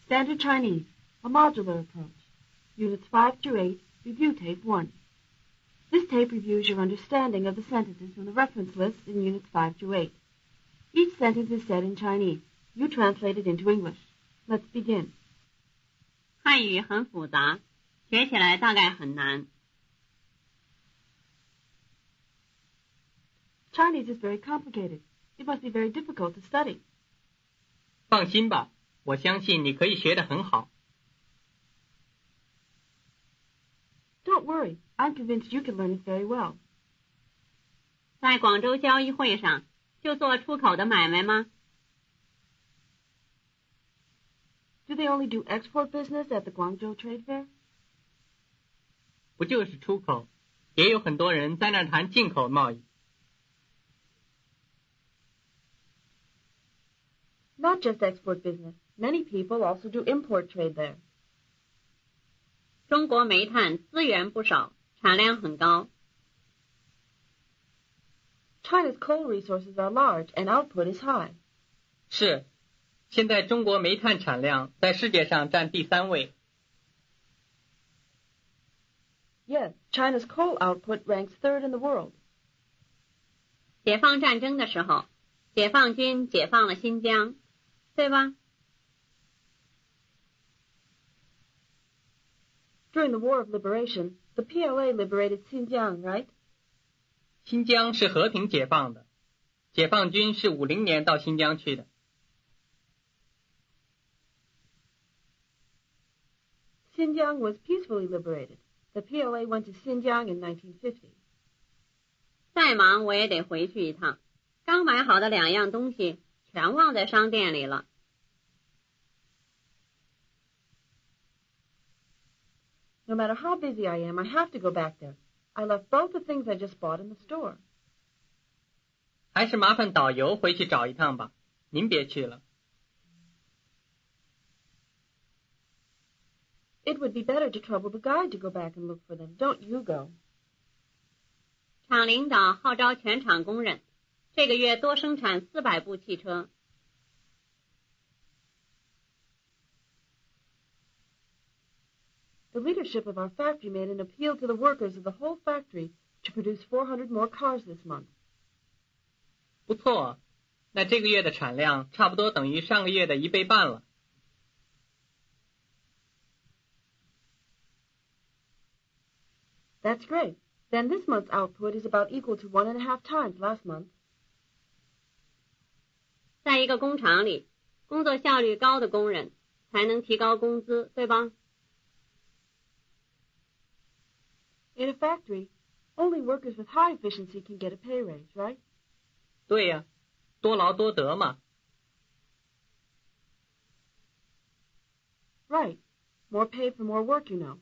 Standard Chinese, a modular approach. Units 5 through 8, review tape 1. This tape reviews your understanding of the sentences from the reference lists in Units 5 through 8. Each sentence is said in Chinese. You translate it into English. Let's begin. 汉语很复杂，学起来大概很难。Chinese is very complicated. It must be very difficult to study. 放心吧，我相信你可以学得很好。Don't worry. I'm convinced you can learn it very well. 在广州交易会上，就做出口的买卖吗？ Do they only do export business at the Guangzhou Trade Fair? 不就是出口，也有很多人在那儿谈进口贸易。Not just export business. Many people also do import trade there. 中国煤炭资源不少，产量很高。China's coal resources are large and output is high. 是，现在中国煤炭产量在世界上占第3位。Yes, China's coal output ranks 3rd in the world. 解放战争的时候，解放军解放了新疆，对吧？ During the War of Liberation, the PLA liberated Xinjiang, right? 新疆是和平解放的，解放军是50年到新疆去的。Xinjiang was peacefully liberated. The PLA went to Xinjiang in 1950. 再忙我也得回去一趟，刚买好的2样东西全忘在商店里了。No matter how busy I am, I have to go back there. I left both the things I just bought in the store. 还是麻烦导游回去找一趟吧，您别去了。It would be better to trouble the guide to go back and look for them. Don't you go. 厂领导号召全厂工人，这个月多生产400部汽车。The leadership of our factory made an appeal to the workers of the whole factory to produce 400 more cars this month. 不错，那这个月的产量差不多等于上个月的1倍半了。That's great. Then this month's output is about equal to 1.5 times last month. 在一个工厂里，工作效率高的工人才能提高工资，对吧？ In a factory, only workers with high efficiency can get a pay raise, right? 对呀，多劳多得嘛。Right. More pay for more work, you know.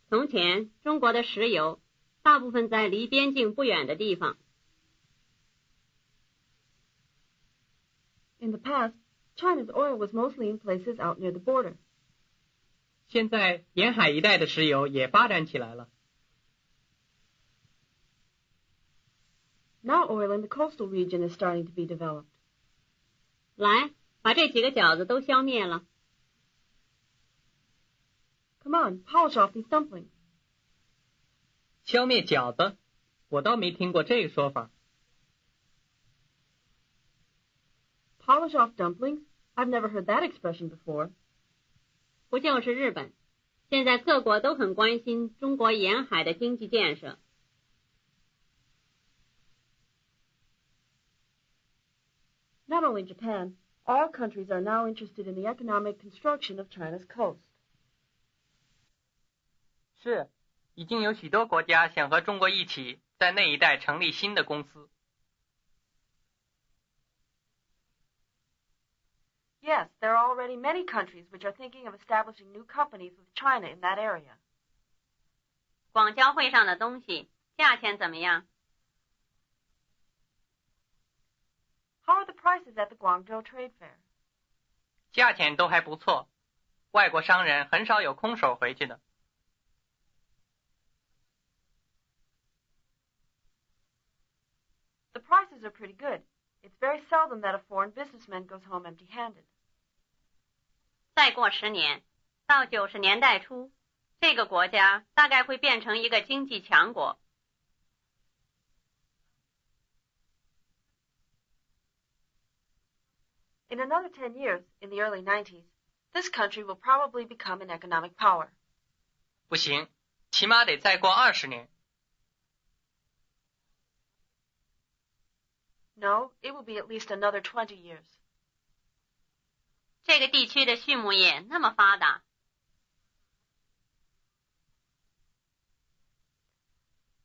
从前，中国的石油大部分在离边境不远的地方。In the past, China's oil was mostly in places out near the border. 现在沿海一带的石油也发展起来了。Now oil in the coastal region is starting to be developed. 来，把这几个饺子都消灭了。Come on, polish off these dumplings. 消灭饺子，我倒没听过这个说法。Polish off dumplings? I've never heard that expression before. 不就是日本，现在各国都很关心中国沿海的经济建设。Not only Japan, all countries are now interested in the economic construction of China's coast. 是，已经有许多国家想和中国一起在那一带成立新的公司。Yes, there are already many countries which are thinking of establishing new companies with China in that area. 广交会上的东西价钱怎么样？ How are the prices at the Guangzhou Trade Fair? 价钱都还不错，外国商人很少有空手回去的。The prices are pretty good. It's very seldom that a foreign businessman goes home empty-handed. 再过10年，到90年代初，这个国家大概会变成一个经济强国。In another 10 years, in the early 90s, this country will probably become an economic power. 不行，起码得再过20年。No, it will be at least another 20 years. 这个地区的畜牧业那么发达。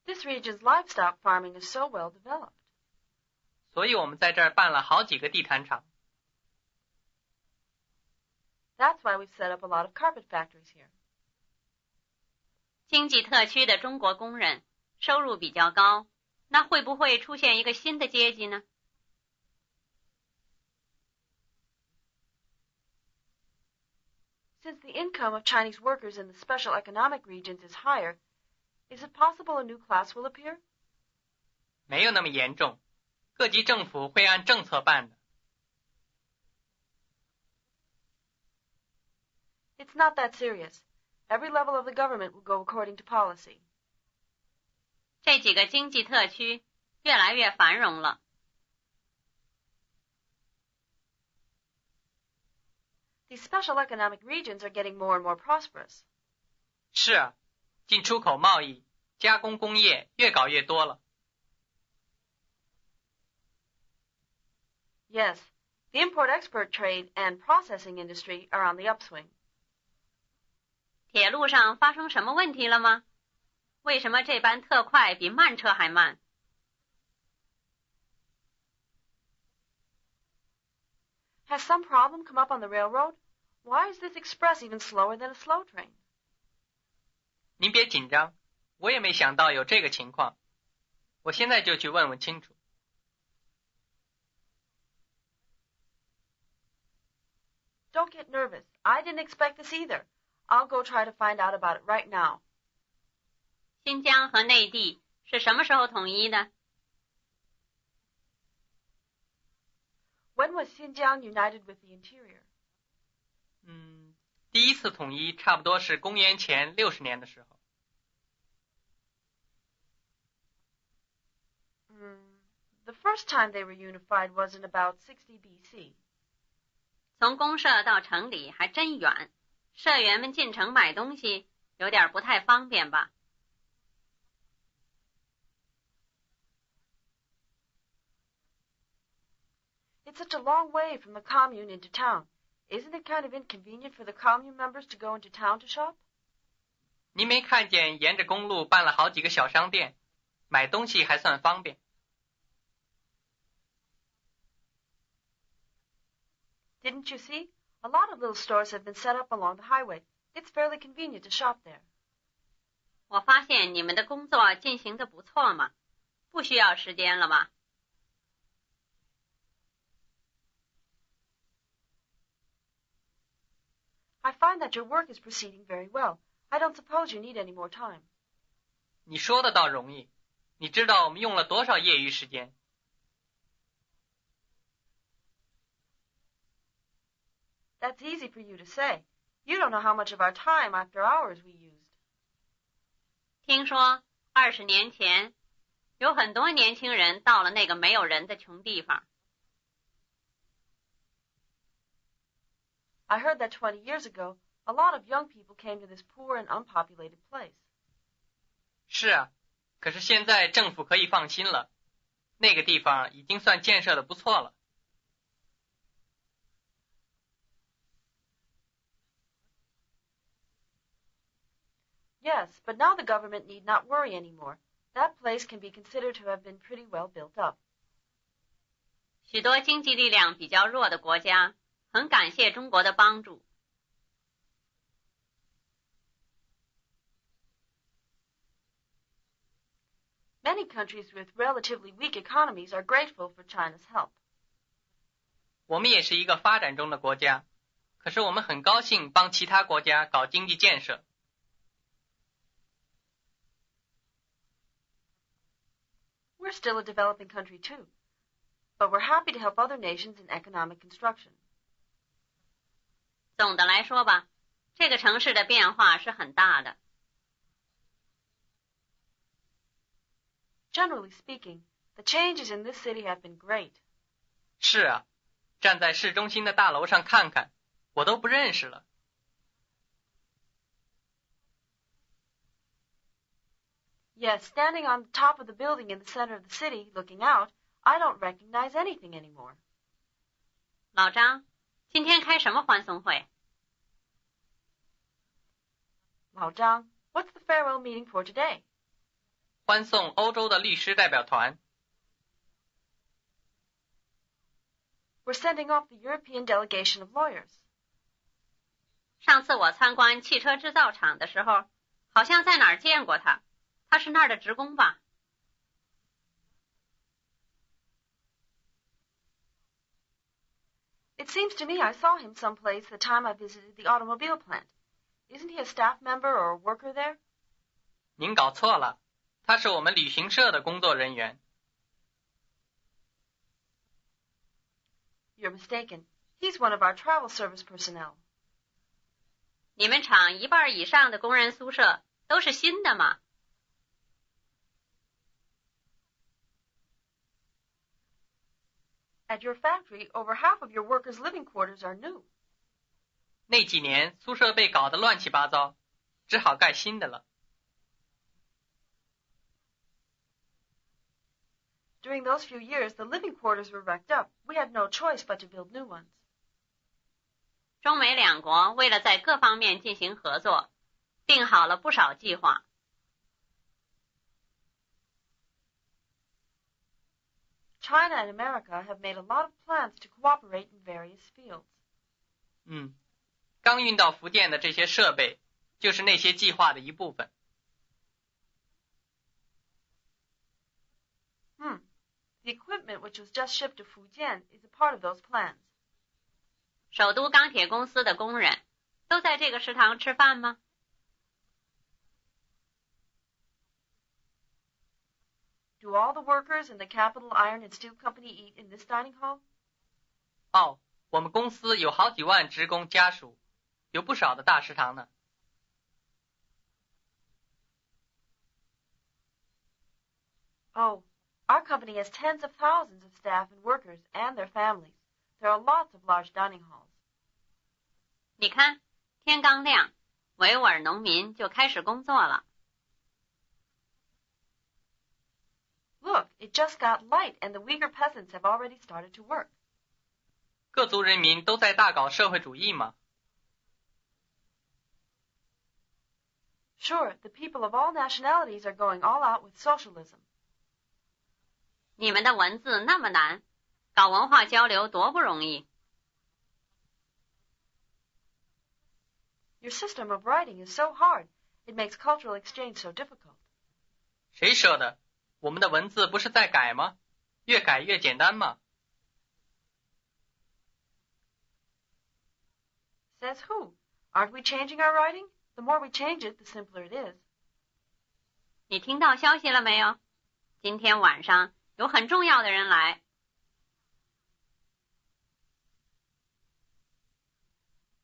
This region's livestock farming is so well developed. 所以我们在这儿办了好几个地毯厂。That's why we've set up a lot of carpet factories here. 经济特区的中国工人收入比较高，那会不会出现一个新的阶级呢？ Since the income of Chinese workers in the special economic regions is higher, is it possible a new class will appear? 没有那么严重，各级政府会按政策办的。It's not that serious. Every level of the government will go according to policy. 这几个经济特区越来越繁荣了。These special economic regions are getting more and more prosperous. 是啊，进出口贸易、加工工业越搞越多了。Yes, the import-export trade and processing industry are on the upswing. 铁路上发生什么问题了吗？为什么这班特快比慢车还慢？ Has some problem come up on the railroad? Why is this express even slower than a slow train? 您别紧张，我也没想到有这个情况。我现在就去问问清楚。Don't get nervous. I didn't expect this either. I'll go try to find out about it right now. 新疆和内地是什么时候统一的？ When was Xinjiang united with the interior? 第一次统一差不多是公元前60年的时候。The first time they were unified was in about 60 BC. 从公社到城里还真远，社员们进城买东西有点不太方便吧？ It's such a long way from the commune into town. Isn't it kind of inconvenient for the commune members to go into town to shop? 您没看见沿着公路办了好几个小商店，买东西还算方便。Didn't you see? A lot of little stores have been set up along the highway. It's fairly convenient to shop there. 我发现你们的工作进行得不错嘛，不需要时间了吧？ I find that your work is proceeding very well. I don't suppose you need any more time. 你说的倒容易，你知道我们用了多少业余时间？ That's easy for you to say. You don't know how much of our time after hours we used. 听说20年前，有很多年轻人到了那个没有人的穷地方。 I heard that 20 years ago, a lot of young people came to this poor and unpopulated place. 是啊，可是现在政府可以放心了，那个地方已经算建设的不错了。 Yes, but now the government need not worry anymore. That place can be considered to have been pretty well built up. 许多经济力量比较弱的国家，很感谢中国的帮助。 Many countries with relatively weak economies are grateful for China's help. 我们也是一个发展中的国家，可是我们很高兴帮其他国家搞经济建设。 We're still a developing country too, but we're happy to help other nations in economic construction. 总的来说吧，这个城市的变化是很大的。Generally speaking, the changes in this city have been great. 是啊，站在市中心的大楼上看看，我都不认识了。Yes, standing on the top of the building in the center of the city, looking out, I don't recognize anything anymore. 老张，今天开什么欢送会？老张, what's the farewell meeting for today? 欢送欧洲的律师代表团。We're sending off the European delegation of lawyers. 上次我参观汽车制造厂的时候，好像在哪儿见过他。他是那儿的职工吧？ It seems to me I saw him someplace the time I visited the automobile plant. Isn't he a staff member or a worker there? 您搞错了，他是我们旅行社的工作人员。You're mistaken. He's one of our travel service personnel. 你们厂一半以上的工人宿舍都是新的吗？ At your factory, over half of your workers' living quarters are new. 那几年宿舍被搞得乱七八糟，只好盖新的了。During those few years, the living quarters were wrecked up. We had no choice but to build new ones. 中美两国为了在各方面进行合作，定好了不少计划。China and America have made a lot of plans to cooperate in various fields. 刚运到福建的这些设备，就是那些计划的一部分。The equipment which was just shipped to Fujian is a part of those plans. 首都钢铁公司的工人都在这个食堂吃饭吗？ Do all the workers in the Capital Iron and Steel Company eat in this dining hall? 哦，我们公司有好几万职工家属，有不少的大食堂呢。Oh, our company has tens of thousands of staff and workers and their families. There are lots of large dining halls. 你看，天刚亮，维吾尔农民就开始工作了。Look, it just got light and the Uyghur peasants have already started to work. 各族人民都在大搞社会主义吗？ Sure, the people of all nationalities are going all out with socialism. 你们的文字那么难，搞文化交流多不容易。Your system of writing is so hard. It makes cultural exchange so difficult. 谁说的？我们的文字不是在改吗？越改越简单嘛。Says who? Aren't we changing our writing? The more we change it, the simpler it is. 你听到消息了没有？今天晚上有很重要的人来。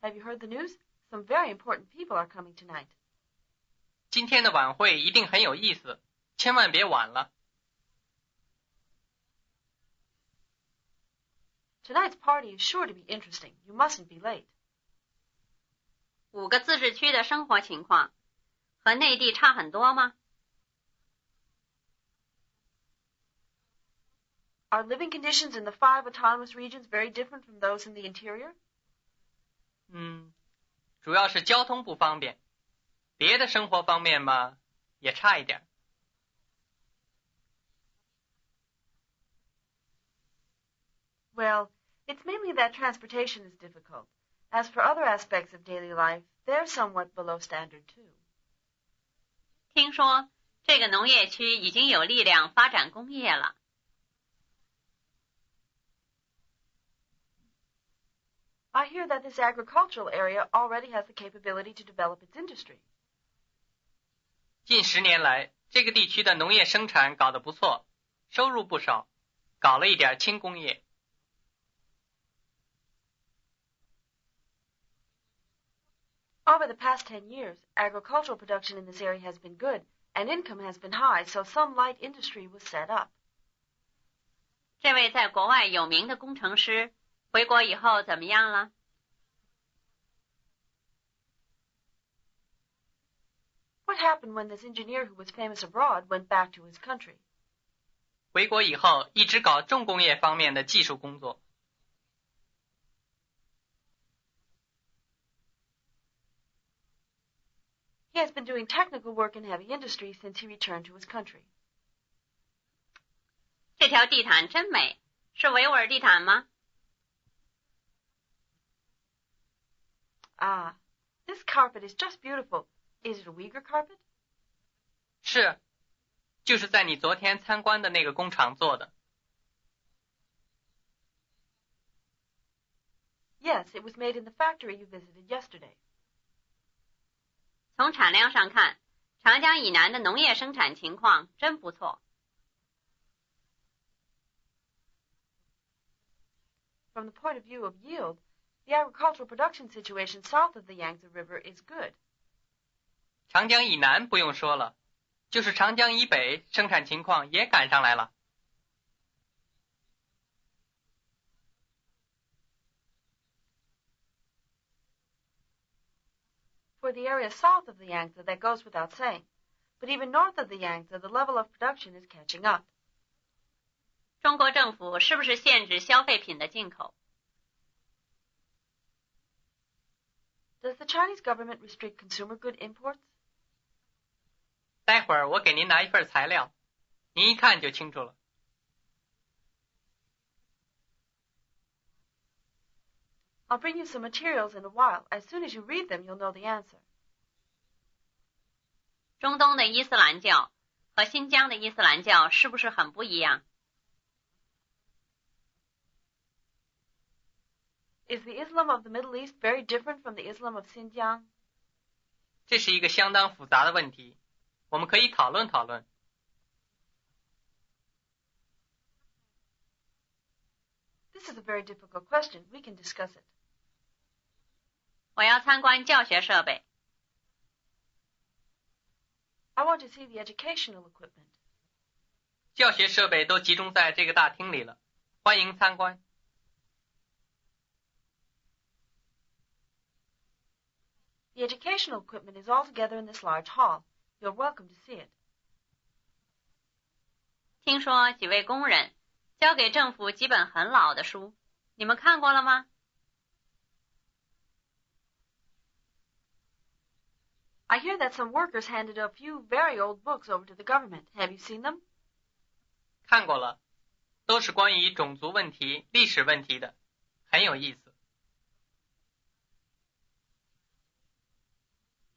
Have you heard the news? Some very important people are coming tonight. 今天的晚会一定很有意思，千万别晚了。Tonight's party is sure to be interesting. You mustn't be late. 5个自治区的生活情况和内地差很多吗？ Are living conditions in the 5 autonomous regions very different from those in the interior? 主要是交通不方便，别的生活方面嘛，也差一点。Well, it's mainly that transportation is difficult. As for other aspects of daily life, they're somewhat below standard too. 听说这个农业区已经有力量发展工业了。I hear that this agricultural area already has the capability to develop its industry. 近10年来，这个地区的农业生产搞得不错，收入不少，搞了一点轻工业。Over the past 10 years, agricultural production in this area has been good, and income has been high, so some light industry was set up. 这位在国外有名的工程师回国以后怎么样了？ What happened when this engineer who was famous abroad went back to his country? 回国以后一直搞重工业方面的技术工作。He has been doing technical work in heavy industry since he returned to his country. 这条地毯真美，是维吾尔地毯吗？ Ah, this carpet is just beautiful. Is it a Uyghur carpet? 是，就是在你昨天参观的那个工厂做的。Yes, it was made in the factory you visited yesterday. 从产量上看，长江以南的农业生产情况真不错。From the point of view of yield, the agricultural production situation south of the Yangtze River is good. 长江以南不用说了，就是长江以北生产情况也赶上来了。For the area south of the Yangtze, that goes without saying. But even north of the Yangtze, the level of production is catching up. 中国政府是不是限制消费品的进口？ Does the Chinese government restrict consumer good imports? 待会儿我给您拿一份材料，您一看就清楚了。I'll bring you some materials in a while. As soon as you read them, you'll know the answer. 中东的伊斯兰教和新疆的伊斯兰教是不是很不一样？ Is the Islam of the Middle East very different from the Islam of Xinjiang? 这是一个相当复杂的问题，我们可以讨论讨论。This is a very difficult question. We can discuss it. 我要参观教学设备。 I want to see the educational equipment. 教学设备都集中在这个大厅里了，欢迎参观。The educational equipment is all together in this large hall. You're welcome to see it. 听说几位工人交给政府几本很老的书，你们看过了吗？ I hear that some workers handed a few very old books over to the government. Have you seen them? 看过了，都是关于种族问题、历史问题的，很有意思。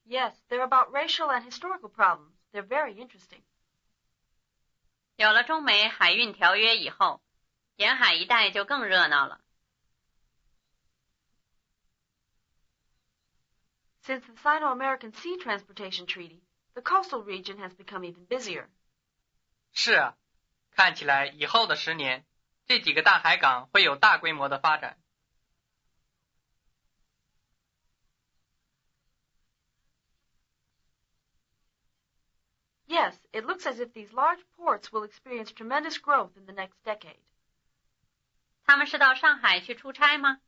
Yes, they're about racial and historical problems. They're very interesting. 有了中美海运条约以后，沿海一带就更热闹了。 Since the Sino-American Sea Transportation Treaty, the coastal region has become even busier. 是啊，看起来以后的10年，这几个大海港会有大规模的发展。Yes, it looks as if these large ports will experience tremendous growth in the next decade. 他们是到上海去出差吗？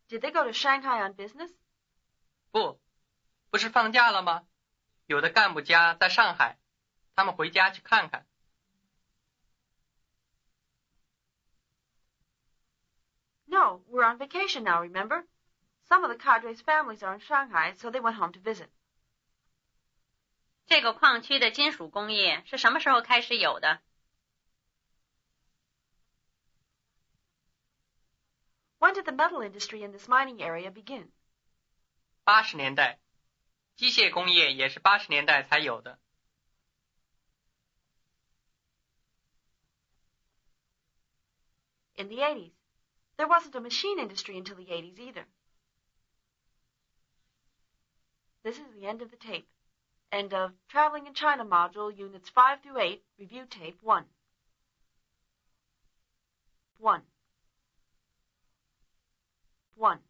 Did they go to Shanghai on business? 不是放假了吗？有的干部家在上海，他们回家去看看。No, we're on vacation now, remember? Some of the cadres' families are in Shanghai, so they went home to visit. 这个矿区的金属工业是什么时候开始有的？ When did the metal industry in this mining area begin? 80年代，机械工业也是80年代才有的。In the 80s. There wasn't a machine industry until the 80s either. This is the end of the tape. End of Traveling in China Module, Units 5 through 8, Review Tape 1. 1. 1.